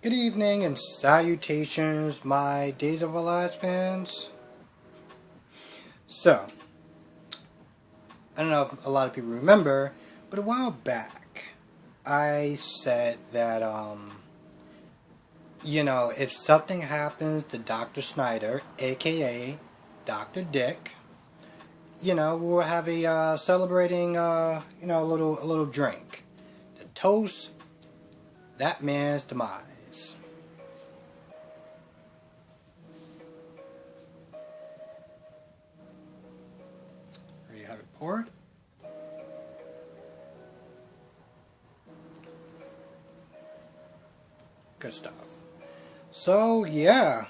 Good evening and salutations, my Days of Our Lives fans. So, I don't know if a lot of people remember, but a while back, I said that, if something happens to Dr. Schneider, aka Dr. Dick, we'll have a celebrating, a little drink to toast that man's demise. You have it poured. Good stuff. So, yeah.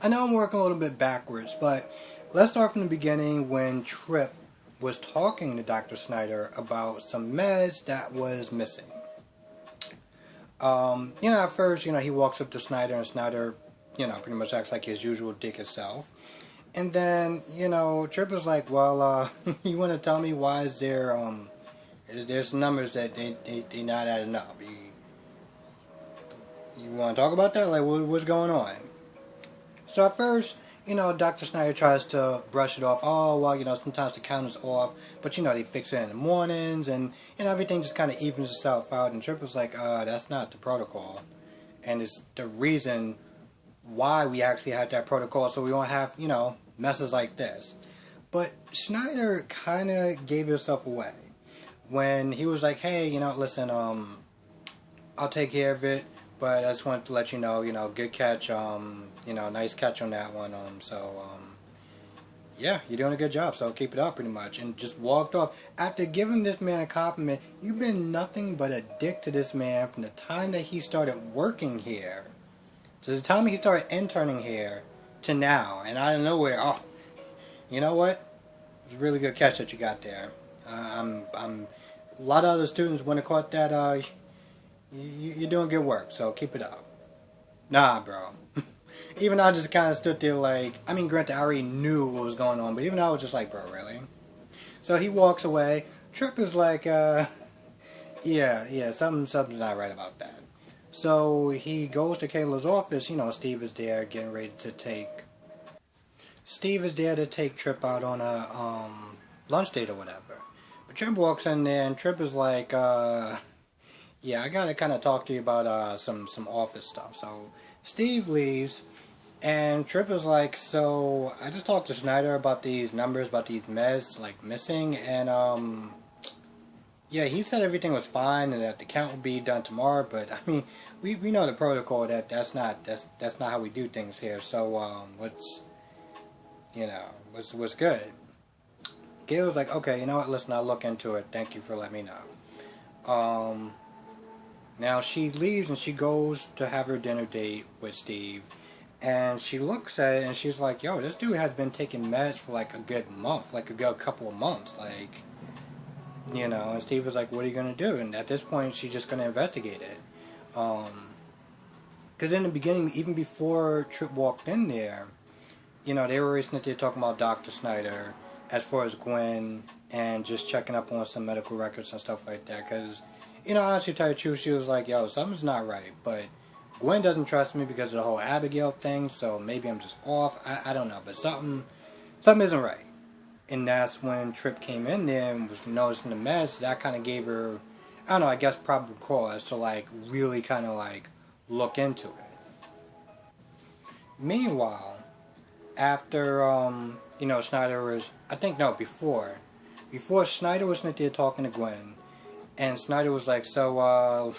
I know I'm working a little bit backwards, but let's start from the beginning when Tripp was talking to Dr. Schneider about some meds that was missing. At first, he walks up to Schneider and Schneider, pretty much acts like his usual dick self. And then, Tripp is like, well, you want to tell me why is there's some numbers that they not adding up. You want to talk about that? Like, what's going on? So at first, Dr. Schneider tries to brush it off. Oh, well, sometimes the count is off, but, they fix it in the mornings, and, everything just kind of evens itself out. And Tripp was like, that's not the protocol. And it's the reason why we actually had that protocol, so we won't have, messes like this. But Schneider kind of gave himself away when he was like, hey, listen, I'll take care of it, but I just wanted to let you know, good catch, nice catch on that one, yeah, you're doing a good job, so keep it up, pretty much, and just walked off. After giving this man a compliment, you've been nothing but a dick to this man from the time that he started working here. So the time he started interning here to now, and out of nowhere, oh, you know what? It's a really good catch that you got there. A lot of other students wouldn't have caught that. You're doing good work, so keep it up. Nah, bro. Even I just kind of stood there like, granted, I already knew what was going on, but even I was just like, bro, really? So he walks away. Tripp is like, yeah, something's not right about that. So he goes to Kayla's office. Steve is there getting ready to take Tripp out on a lunch date or whatever. But Tripp walks in there and Tripp is like, yeah, I gotta kind of talk to you about some office stuff. So Steve leaves and Tripp is like, so I just talked to Schneider about these numbers, about these meds like missing, and yeah, he said everything was fine and that the count would be done tomorrow, but we know the protocol that's not how we do things here. So what's good? Gail was like, okay, you know what? Listen, I'll look into it. Thank you for letting me know. Now she leaves and she goes to have her dinner date with Steve, and she looks at it and she's like, yo, this dude has been taking meds for like a good month, like a good couple of months, like. And Steve was like, what are you going to do? And at this point, she's just going to investigate it. Because in the beginning, even before Tripp walked in there, they were already sitting there talking about Dr. Schneider as far as Gwen and just checking up on some medical records and stuff like that. Because, honestly, to tell you the truth, she was like, yo, something's not right. But Gwen doesn't trust me because of the whole Abigail thing, so maybe I'm just off. I don't know, but something isn't right. And that's when Tripp came in there and was noticing the meds. That kind of gave her, I don't know, I guess probable cause to like really kind of like look into it. Meanwhile, after Schneider was, before Schneider was in there talking to Gwen, and Schneider was like, so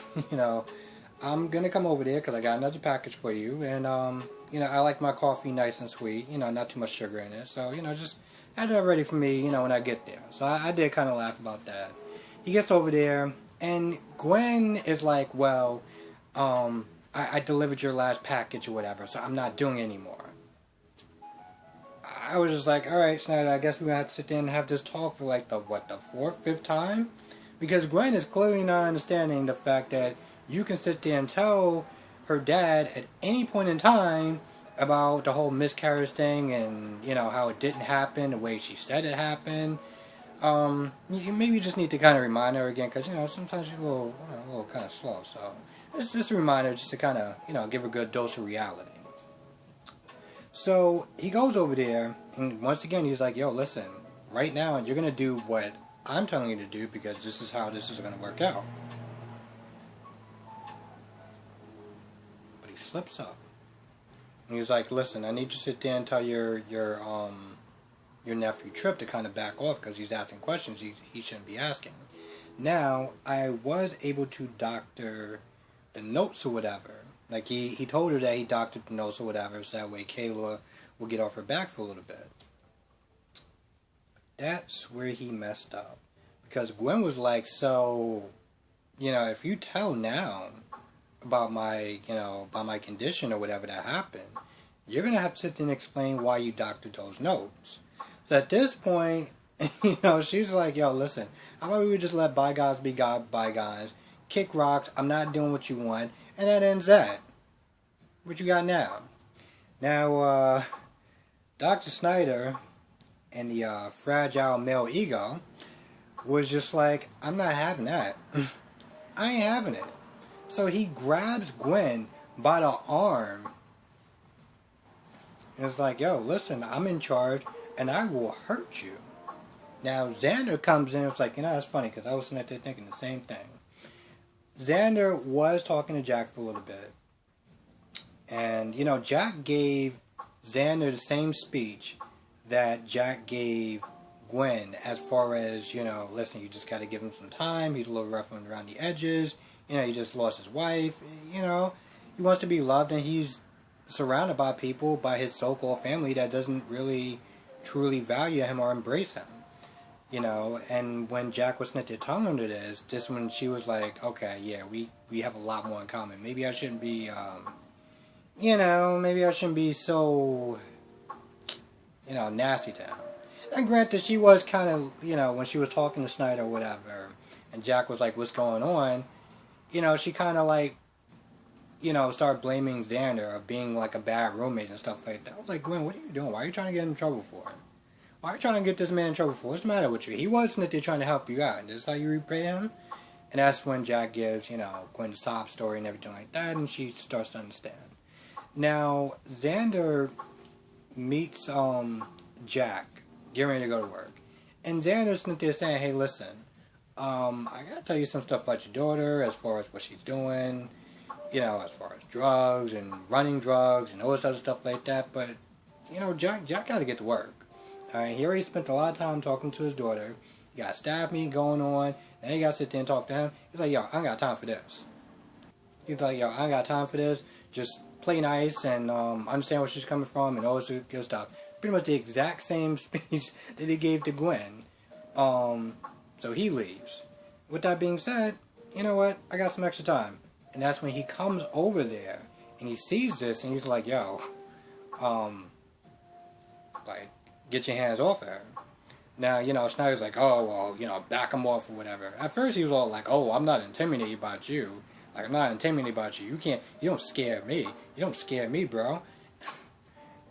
I'm gonna come over there because I got another package for you, and I like my coffee nice and sweet, not too much sugar in it, so just have that ready for me, when I get there. So I did kind of laugh about that. He gets over there, and Gwen is like, well, I delivered your last package or whatever, so I'm not doing it anymore. I was just like, alright, Snyder, I guess we're going to have to sit there and have this talk for like the fourth, fifth time? Because Gwen is clearly not understanding the fact that you can sit there and tell her dad at any point in time about the whole miscarriage thing and, how it didn't happen the way she said it happened. You maybe just need to kind of remind her again, because, sometimes she's a little kind of slow, so it's just a reminder just to kind of, give her a good dose of reality. So he goes over there, and once again, he's like, yo, listen, right now, you're going to do what I'm telling you to do, because this is how this is going to work out. But he slips up. And he's like, listen, I need you to sit there and tell your nephew Trip to kind of back off, because he's asking questions he shouldn't be asking. Now, I was able to doctor the notes or whatever. Like, he told her that he doctored the notes or whatever, so that way Kayla will get off her back for a little bit. That's where he messed up. Because Gwen was like, so, if you tell now about my condition or whatever that happened, you're going to have to sit there and explain why you doctored those notes. So at this point, she's like, yo, listen, how about we just let bygones be bygones, kick rocks, I'm not doing what you want, and that ends that. What you got now? Now, Dr. Schneiders and the fragile male ego was just like, I'm not having that. I ain't having it. So he grabs Gwen by the arm and it's like, yo, listen, I'm in charge and I will hurt you. Now, Xander comes in and it's like, that's funny, because I was sitting there thinking the same thing. Xander was talking to Jack for a little bit. And, Jack gave Xander the same speech that Jack gave Gwen, as far as, listen, you just got to give him some time. He's a little rough around the edges. He just lost his wife. He wants to be loved, and he's surrounded by people, by his so-called family, that doesn't really truly value him or embrace him. And when Jack was sitting there telling him this, just when she was like, okay, yeah, we have a lot more in common. Maybe I shouldn't be, maybe I shouldn't be so, nasty to him. And granted, she was kind of, when she was talking to Snyder or whatever, and Jack was like, what's going on, she kind of like, started blaming Xander of being like a bad roommate and stuff like that. I was like, Gwen, what are you doing? Why are you trying to get in trouble for? Why are you trying to get this man in trouble for? What's the matter with you? He wasn't there trying to help you out. This is how you repay him? And that's when Jack gives, Gwen the sob story and everything like that, and she starts to understand. Now, Xander meets Jack, getting ready to go to work. And Xander's sitting there saying, hey, listen, I gotta tell you some stuff about your daughter, as far as what she's doing, as far as drugs and running drugs and all this other stuff like that. But, Jack gotta get to work. Alright, he already spent a lot of time talking to his daughter. He got staff meeting going on. Now he got to sit there and talk to him. He's like, yo, I ain't got time for this. He's like, yo, I ain't got time for this. Just play nice and understand where she's coming from and all this good stuff. Pretty much the exact same speech that he gave to Gwen. So he leaves. With that being said, you know what? I got some extra time. And that's when he comes over there and he sees this and he's like, yo, get your hands off her. Now, Schneider's like, oh, well, back him off or whatever. At first he was all like, oh, I'm not intimidated about you. Like, I'm not intimidated about you. You don't scare me. You don't scare me, bro.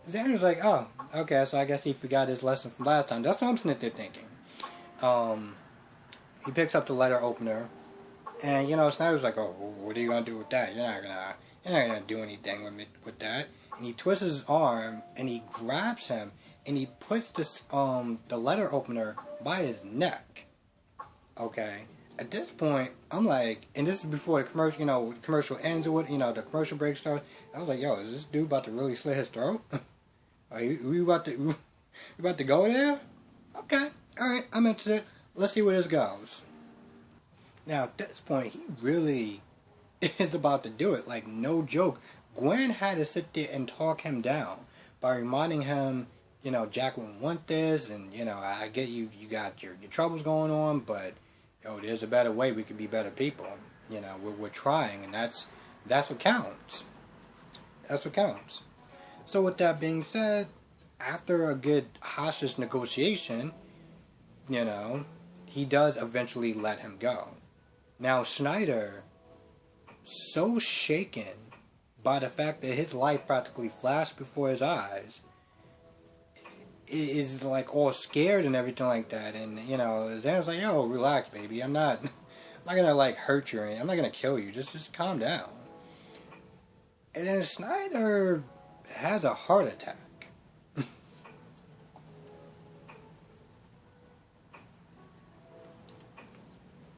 Xander's like, oh, okay, so I guess he forgot his lesson from last time. That's what I'm sitting there thinking. He picks up the letter opener, and, Snyder's like, oh, what are you going to do with that? You're not gonna do anything with that. And he twists his arm, and he grabs him, and he puts this, the letter opener by his neck. Okay? At this point, I'm like, and this is before the commercial, the commercial ends or what, the commercial break starts. I was like, yo, is this dude about to really slit his throat? Are you about to go there? Okay, alright, I'm interested. Let's see where this goes. Now, at this point, he really is about to do it. Like, no joke. Gwen had to sit there and talk him down by reminding him, Jack wouldn't want this, and, I get you got your troubles going on, but, there's a better way. We could be better people. We're trying, and that's what counts. That's what counts. So with that being said, after a good hostage negotiation, he does eventually let him go. Now, Schneider, so shaken by the fact that his life practically flashed before his eyes, is like all scared and everything like that. And Xander's like, yo, relax, baby. I'm not gonna like hurt you or anything. I'm not gonna kill you. Just calm down. And then Schneider has a heart attack.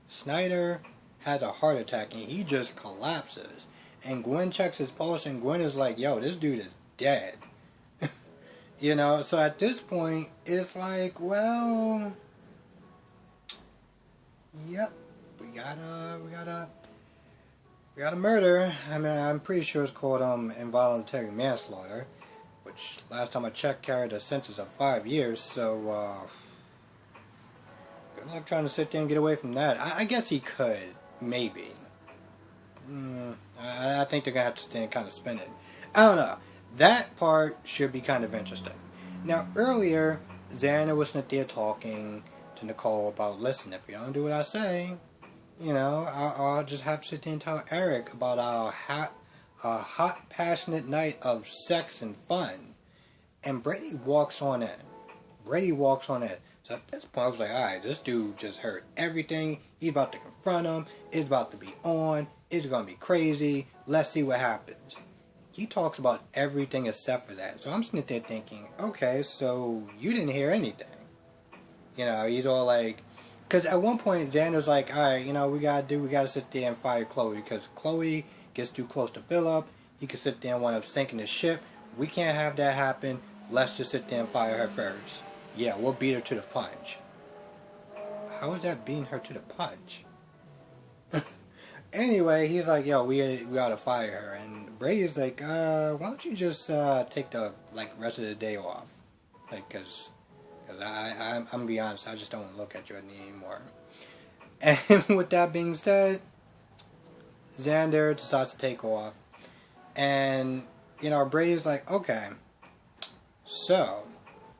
Schneider has a heart attack and he just collapses. And Gwen checks his pulse and Gwen is like, yo, this dude is dead. So at this point, it's like, well, yep, we got a murder. I mean, I'm pretty sure it's called involuntary manslaughter, which last time I checked carried a sentence of 5 years. So good luck trying to sit there and get away from that. I guess he could, maybe. I think they're gonna have to stand kind of spin it. I don't know. That part should be kind of interesting. Now, earlier, Xander was sitting there talking to Nicole about, listen, if you don't do what I say, I'll just have to sit there and tell Eric about our hot, passionate night of sex and fun. And Brady walks on in. So at this point, I was like, alright, this dude just heard everything. He's about to confront him. It's about to be on. It's going to be crazy. Let's see what happens. He talks about everything except for that. So I'm sitting there thinking, okay, so you didn't hear anything. He's all like, because at one point Xander's like, alright, we gotta sit there and fire Chloe, because Chloe gets too close to Phillips. He could sit there and wind up sinking the ship. We can't have that happen. Let's just sit there and fire her first. Yeah, we'll beat her to the punch. How is that beating her to the punch? Anyway, he's like, yo, we oughta fire her. And Brady's like, why don't you just take the rest of the day off? Cause I'm gonna be honest, I just don't want to look at you anymore. And with that being said, Xander decides to take off. And, Brady's like, okay, so,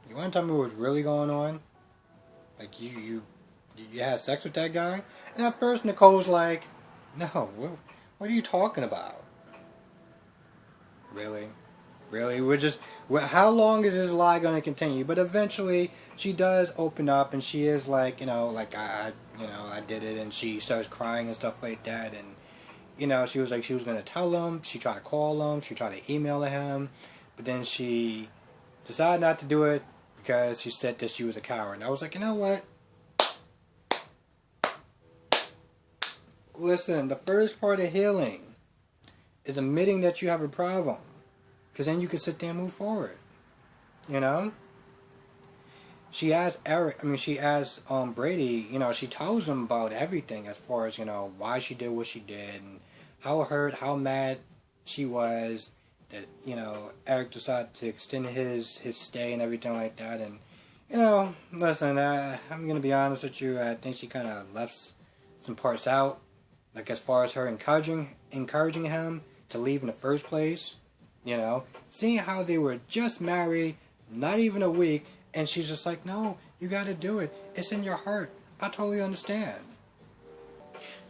you want to tell me what's really going on? Like, you had sex with that guy? And at first, Nicole's like, no, what are you talking about? Really? How long is this lie going to continue? But eventually, she does open up, and she is like, I did it, and she starts crying and stuff like that, and, she was like, she was going to tell him, she tried to call him, she tried to email him, but then she decided not to do it, because she said that she was a coward. And I was like, you know what? Listen, the first part of healing is admitting that you have a problem. Because then you can sit there and move forward. She asked Brady, she tells him about everything as far as, why she did what she did. And how hurt, how mad she was that, Eric decided to extend his stay and everything like that. And, listen, I'm going to be honest with you. I think she kind of left some parts out. Like, as far as her encouraging him to leave in the first place, seeing how they were just married, not even a week, and she's just like, no, you got to do it. It's in your heart. I totally understand.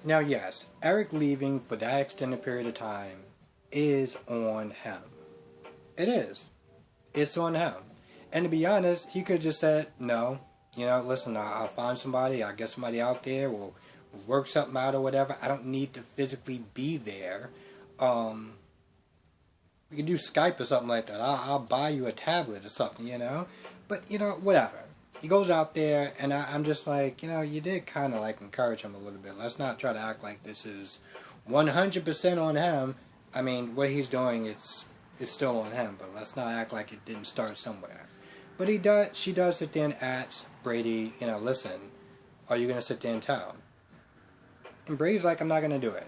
Now, yes, Eric leaving for that extended period of time is on him. It is. It's on him. And to be honest, he could have just said, no, listen, I'll find somebody, I'll get somebody out there, we'll work something out or whatever. I don't need to physically be there. We can do Skype or something like that. I'll buy you a tablet or something, But, whatever. He goes out there, and I'm just like, you did kind of encourage him a little bit. Let's not try to act like this is 100% on him. I mean, what he's doing, it's still on him, but let's not act like it didn't start somewhere. But she does sit there and ask Brady, listen, are you going to sit there and tell? And Brady's like, I'm not going to do it.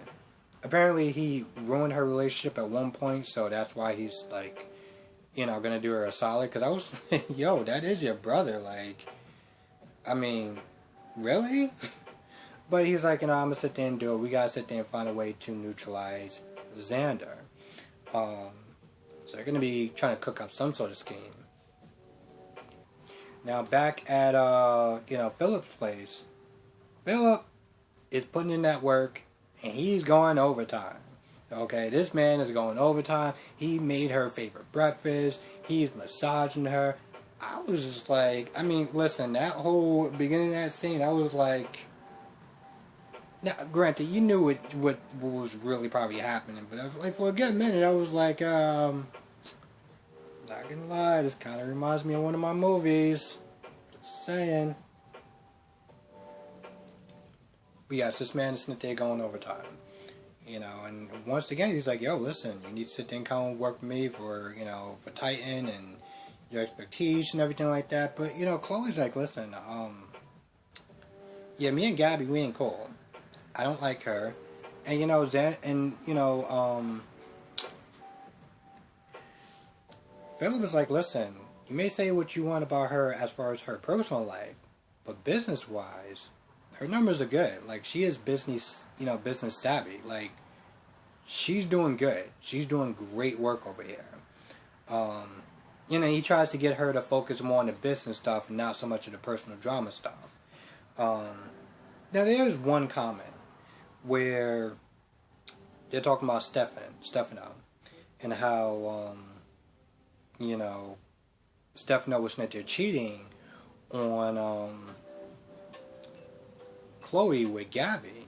Apparently, he ruined her relationship at one point, so that's why he's going to do her a solid. Because I was like, yo, that is your brother. I mean, really? But he's like, I'm going to sit there and do it. We got to sit there and find a way to neutralize Xander. So they're going to be trying to cook up some sort of scheme. Now, back at, Phillips' place, Philip is putting in that work, and he's going overtime. Okay, this man is going overtime. He made her favorite breakfast. He's massaging her. I was just like, I mean, listen, that whole beginning of that scene, I was like, now, granted, you knew what was really probably happening, but I was like, for a good minute, I was like, not gonna lie, this kind of reminds me of one of my movies. Just saying. But yes, this man is sitting there going overtime. You know, and once again, he's like, yo, listen, you need to sit there and come and work with me for, you know, for Titan and your expertise and everything like that. But, you know, Chloe's like, listen, yeah, me and Gabby, we ain't cool. I don't like her. And, you know, Phillips was like, listen, you may say what you want about her as far as her personal life, but business-wise, her numbers are good. Like, she is business, you know, business savvy. Like, she's doing good. She's doing great work over here. You know, he tries to get her to focus more on the business stuff and not so much of the personal drama stuff. Now, there's one comment where they're talking about Stefano, and how, you know, Stefano was sent there cheating on, Chloe with Gabby.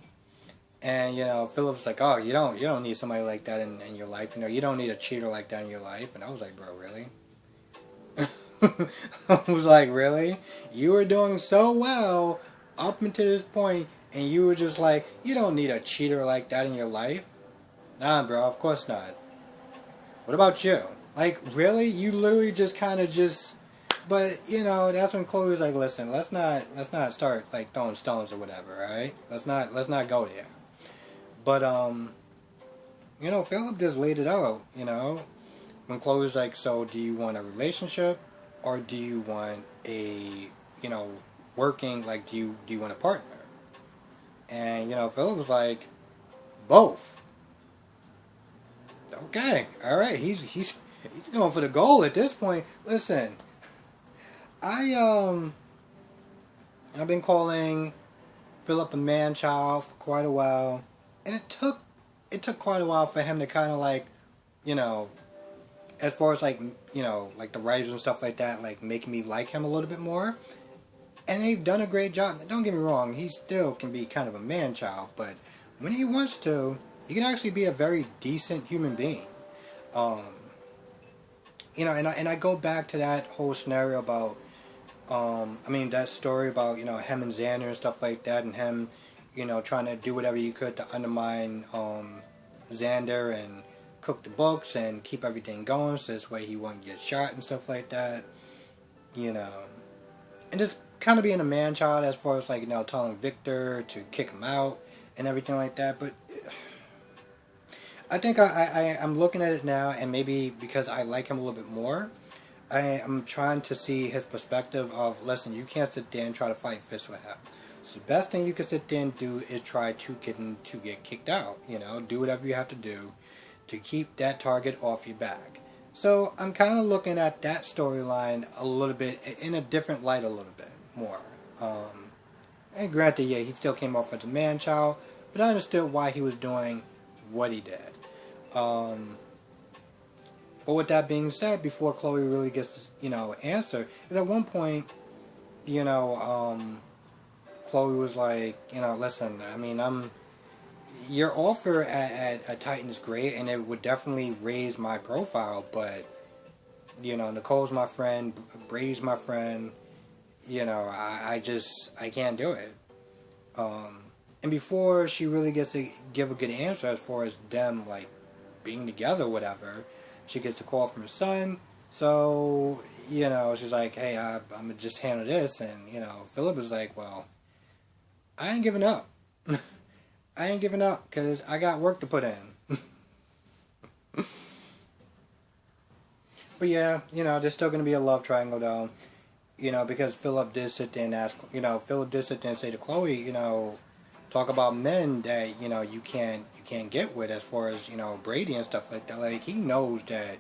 And, you know, Phillips was like, oh, you don't need somebody like that in your life. You know, you don't need a cheater like that in your life. And I was like, bro, really? I was like, really? You were doing so well up until this point, and you were just like, you don't need a cheater like that in your life? Nah, bro, of course not. What about you? Like, really? You literally just kind of just... But, you know, that's when Chloe was like, listen, let's not start, like, throwing stones or whatever, alright? Let's not go there. But, you know, Philip just laid it out, you know? When Chloe was like, so do you want a relationship? Or do you want a, you know, working, like, do you want a partner? And, you know, Philip was like, both. Okay, alright, he's going for the goal at this point. Listen, I've been calling Philip a man-child for quite a while, and it took quite a while for him to kind of, like, you know, as far as, like, you know, like the writers and stuff like that, like, making me like him a little bit more. And they've done a great job. Don't get me wrong, he still can be kind of a man-child, but when he wants to, he can actually be a very decent human being. You know, and I go back to that whole scenario about, I mean, that story about, you know, him and Xander and stuff like that, and him, you know, trying to do whatever he could to undermine Xander and cook the books and keep everything going so this way he won't get shot and stuff like that, you know. And just kind of being a man-child as far as, like, you know, telling Victor to kick him out and everything like that. But I think I'm looking at it now, and maybe because I like him a little bit more, I'm trying to see his perspective of, listen, you can't sit there and try to fight fists with him. So the best thing you can sit there and do is try to get him to get kicked out. You know, do whatever you have to do to keep that target off your back. So I'm kind of looking at that storyline a little bit in a different light a little bit more. And granted, yeah, he still came off as a man-child, but I understood why he was doing what he did. But with that being said, before Chloe really gets this, you know, answer, is at one point, you know, Chloe was like, you know, listen, I mean, your offer at Titan is great, and it would definitely raise my profile, but, you know, Nicole's my friend, Brady's my friend, you know, I can't do it. And before she really gets to give a good answer as far as them, like, being together or whatever, she gets a call from her son. So, you know, she's like, hey, I'm going to just handle this. And, you know, Philip was like, well, I ain't giving up. I ain't giving up because I got work to put in. But yeah, you know, there's still going to be a love triangle though. You know, because Philip did sit there and ask, you know, Philip did sit there and say to Chloe, you know, talk about men that, you know, you can't get with as far as, you know, Brady and stuff like that. Like, he knows that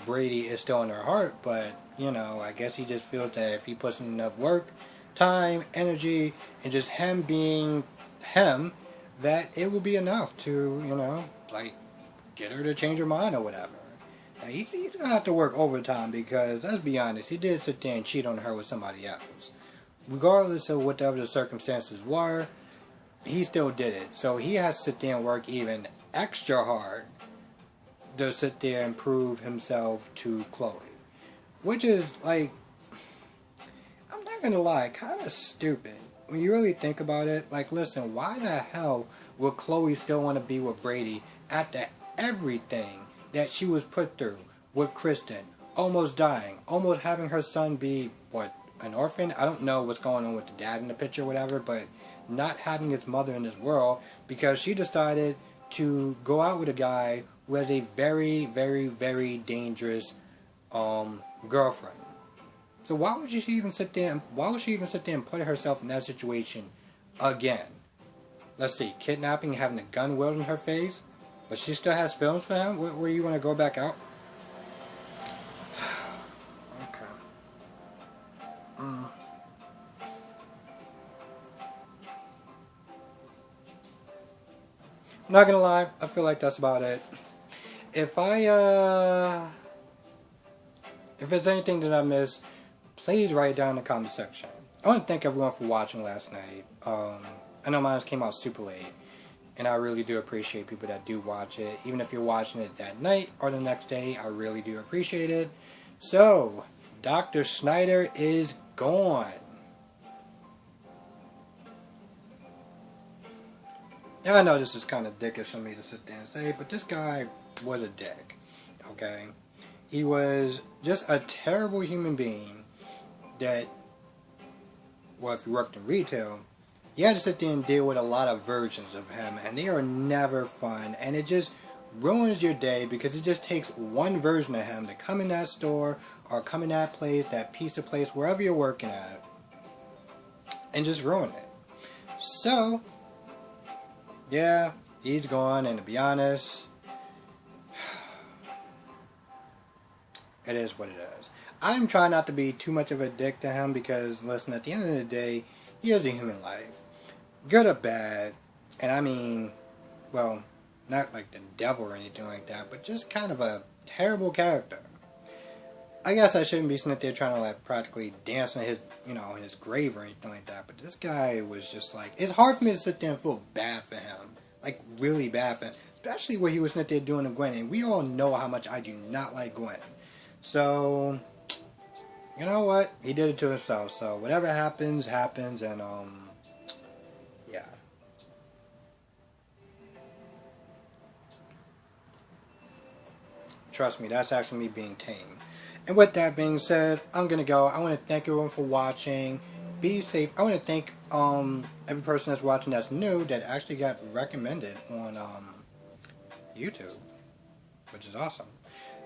Brady is still in her heart, but, you know, I guess he just feels that if he puts in enough work, time, energy, and just him being him, that it will be enough to, you know, like, get her to change her mind or whatever. He's gonna have to work overtime because, let's be honest, he did sit there and cheat on her with somebody else. Regardless of whatever the circumstances were, he still did it. So he has to sit there and work even extra hard to sit there and prove himself to Chloe. Which is, like, I'm not gonna lie, kind of stupid. When you really think about it, like, listen, why the hell would Chloe still want to be with Brady after everything that she was put through with Kristen, almost dying, almost having her son be, what, an orphan? I don't know what's going on with the dad in the picture or whatever, but not having his mother in this world because she decided to go out with a guy who has a very, very, very dangerous girlfriend. So why would she even sit there and put herself in that situation again? Let's see, kidnapping, having a gun wheeled in her face, but she still has feelings for him? Where you want to go back out? Okay. I'm not gonna lie, I feel like that's about it. If there's anything that I missed, please write it down in the comment section. I want to thank everyone for watching last night. I know mine came out super late, and I really do appreciate people that do watch it. Even if you're watching it that night or the next day, I really do appreciate it. So, Dr. Schneider is gone. Now, I know this is kind of dickish for me to sit there and say, but this guy was a dick, okay? He was just a terrible human being that, well, if you worked in retail, you had to sit there and deal with a lot of versions of him, and they are never fun, and it just ruins your day because it just takes one version of him to come in that store or come in that place, that piece of place, wherever you're working at, and just ruin it. So, yeah, he's gone, and to be honest, it is what it is. I'm trying not to be too much of a dick to him because, listen, at the end of the day, he has a human life. Good or bad, and I mean, well, not like the devil or anything like that, but just kind of a terrible character. I guess I shouldn't be sitting there trying to, like, practically dance on his, his grave or anything like that, but this guy was just like, it's hard for me to sit there and feel bad for him. Like, really bad for him. Especially what he was sitting there doing to Gwen, and we all know how much I do not like Gwen. So, you know what? He did it to himself, so whatever happens, happens, and, yeah. Trust me, that's actually me being tame. And with that being said, I'm gonna go. I want to thank everyone for watching. Be safe. I want to thank every person that's watching that's new that actually got recommended on YouTube, which is awesome.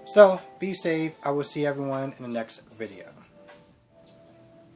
So be safe. I will see everyone in the next video.